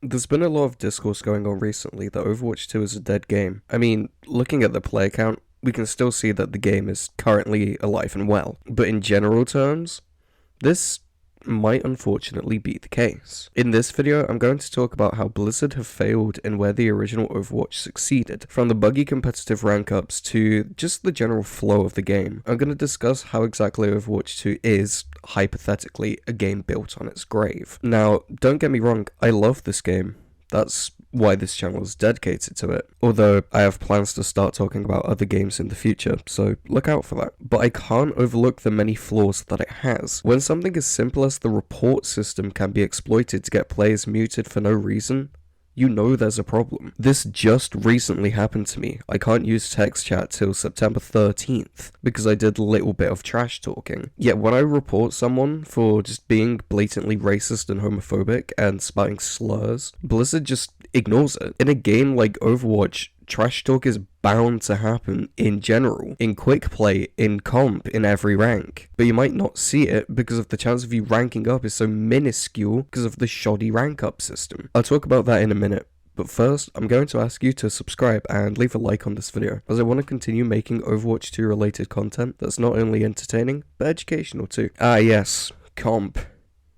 There's been a lot of discourse going on recently that Overwatch 2 is a dead game. I mean, looking at the player count, we can still see that the game is currently alive and well. But in general terms, this might unfortunately be the case. In this video, I'm going to talk about how Blizzard have failed and where the original Overwatch succeeded, from the buggy competitive rank ups to just the general flow of the game. I'm going to discuss how exactly Overwatch 2 is, hypothetically, a game built on its grave. Now, don't get me wrong, I love this game. That's why this channel is dedicated to it. Although I have plans to start talking about other games in the future, so look out for that. But I can't overlook the many flaws that it has. When something as simple as the report system can be exploited to get players muted for no reason, you know there's a problem. This just recently happened to me. I can't use text chat till September 13th because I did a little bit of trash talking. Yet when I report someone for just being blatantly racist and homophobic and spouting slurs, Blizzard just ignores it. In a game like Overwatch, trash talk is bound to happen in general, in quick play, in comp, in every rank. But you might not see it because of the chance of you ranking up is so minuscule because of the shoddy rank up system. I'll talk about that in a minute. But first, I'm going to ask you to subscribe and leave a like on this video, as I want to continue making Overwatch 2 related content that's not only entertaining, but educational too. Ah yes, comp.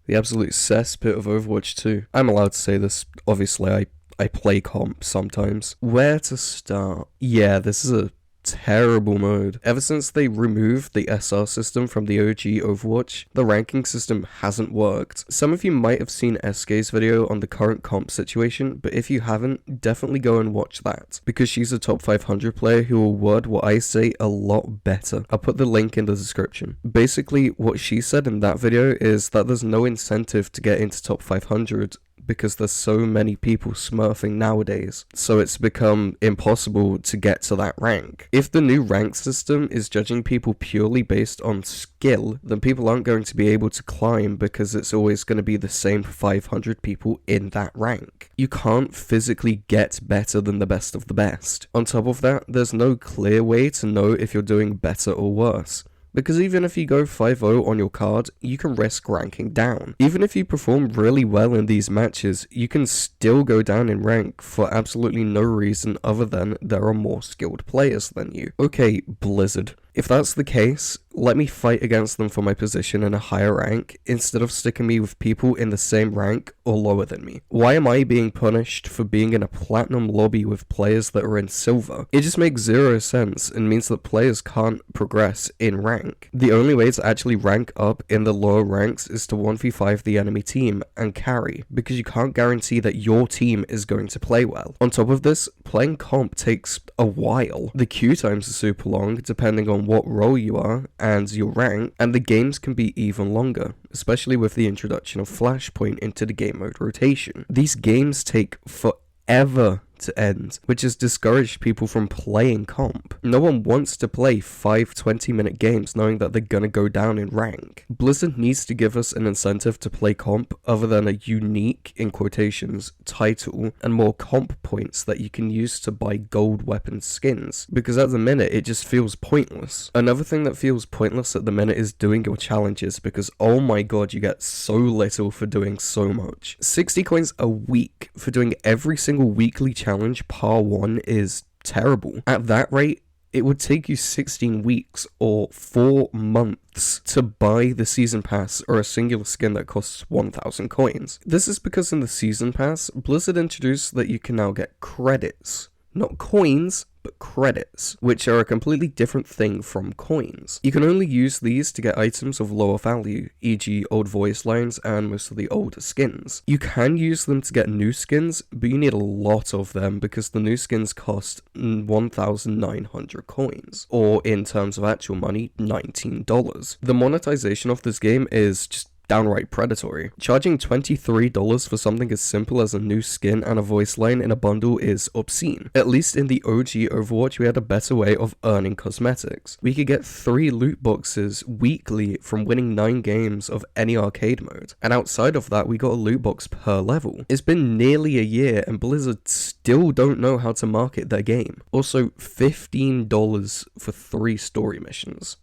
The absolute cesspit of Overwatch 2. I'm allowed to say this, obviously I play comp sometimes. Where to start? Yeah, this is a terrible mode. Ever since they removed the SR system from the OG Overwatch, the ranking system hasn't worked. Some of you might have seen SK's video on the current comp situation, but if you haven't, definitely go and watch that, because she's a top 500 player who will word what I say a lot better. I'll put the link in the description. Basically, what she said in that video is that there's no incentive to get into top 500 because there's so many people smurfing nowadays, so it's become impossible to get to that rank. If the new rank system is judging people purely based on skill, then people aren't going to be able to climb because it's always going to be the same 500 people in that rank. You can't physically get better than the best of the best. On top of that, there's no clear way to know if you're doing better or worse, because even if you go 5-0 on your card, you can risk ranking down. Even if you perform really well in these matches, you can still go down in rank for absolutely no reason other than there are more skilled players than you. Okay, Blizzard. If that's the case, let me fight against them for my position in a higher rank, instead of sticking me with people in the same rank or lower than me. Why am I being punished for being in a platinum lobby with players that are in silver? It just makes zero sense and means that players can't progress in rank. The only way to actually rank up in the lower ranks is to 1v5 the enemy team and carry, because you can't guarantee that your team is going to play well. On top of this, playing comp takes a while. The queue times are super long, depending on what role you are and your rank, and the games can be even longer, especially with the introduction of Flashpoint into the game mode rotation. These games take forever to end, which has discouraged people from playing comp. No one wants to play 5 20-minute games knowing that they're gonna go down in rank. Blizzard needs to give us an incentive to play comp other than a unique, in quotations, title and more comp points that you can use to buy gold weapon skins, because at the minute it just feels pointless. Another thing that feels pointless at the minute is doing your challenges, because oh my god, you get so little for doing so much. 60 coins a week for doing every single weekly challenge par 1 is terrible. At that rate, it would take you 16 weeks or 4 months to buy the season pass or a singular skin that costs 1,000 coins. This is because in the season pass, Blizzard introduced that you can now get credits. Not coins, but credits, which are a completely different thing from coins. You can only use these to get items of lower value, e.g. old voice lines and most of the older skins. You can use them to get new skins, but you need a lot of them because the new skins cost 1,900 coins, or in terms of actual money, $19. The monetization of this game is just downright predatory. Charging $23 for something as simple as a new skin and a voice line in a bundle is obscene. At least in the OG Overwatch, we had a better way of earning cosmetics. We could get 3 loot boxes weekly from winning 9 games of any arcade mode, and outside of that, we got a loot box per level. It's been nearly a year and Blizzard still don't know how to market their game. Also, $15 for 3 story missions.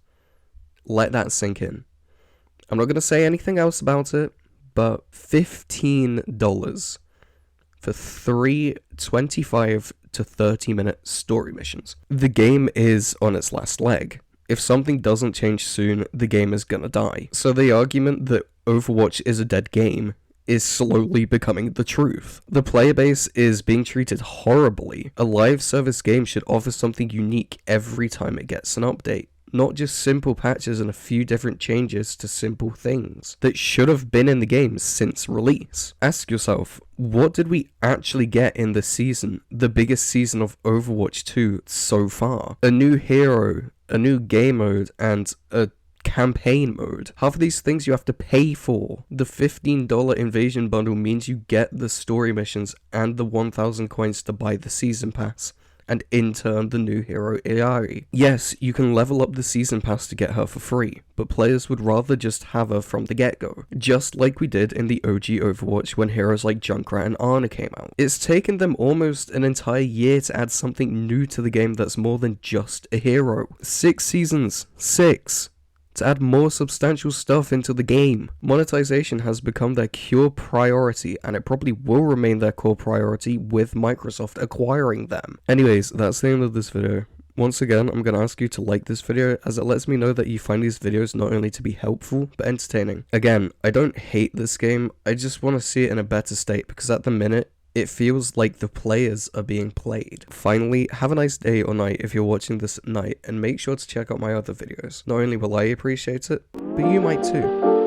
Let that sink in. I'm not going to say anything else about it, but $15 for 3 25 to 30 minute story missions. The game is on its last leg. If something doesn't change soon, the game is gonna die. So the argument that Overwatch is a dead game is slowly becoming the truth. The player base is being treated horribly. A live service game should offer something unique every time it gets an update. Not just simple patches and a few different changes to simple things that should have been in the game since release. Ask yourself, what did we actually get in this season, the biggest season of Overwatch 2 so far? A new hero, a new game mode, and a campaign mode. Half of these things you have to pay for. The $15 invasion bundle means you get the story missions and the 1,000 coins to buy the season pass, and in turn the new hero Iari. Yes, you can level up the season pass to get her for free, but players would rather just have her from the get-go, just like we did in the OG Overwatch when heroes like Junkrat and Ana came out. It's taken them almost an entire year to add something new to the game that's more than just a hero. 6 seasons. 6. To add more substantial stuff into the game. Monetization has become their core priority, and it probably will remain their core priority with Microsoft acquiring them. Anyways, that's the end of this video. Once again, I'm going to ask you to like this video, as it lets me know that you find these videos not only to be helpful, but entertaining. Again, I don't hate this game, I just want to see it in a better state, because at the minute, it feels like the players are being played. Finally, have a nice day or night if you're watching this at night, and make sure to check out my other videos. Not only will I appreciate it, but you might too.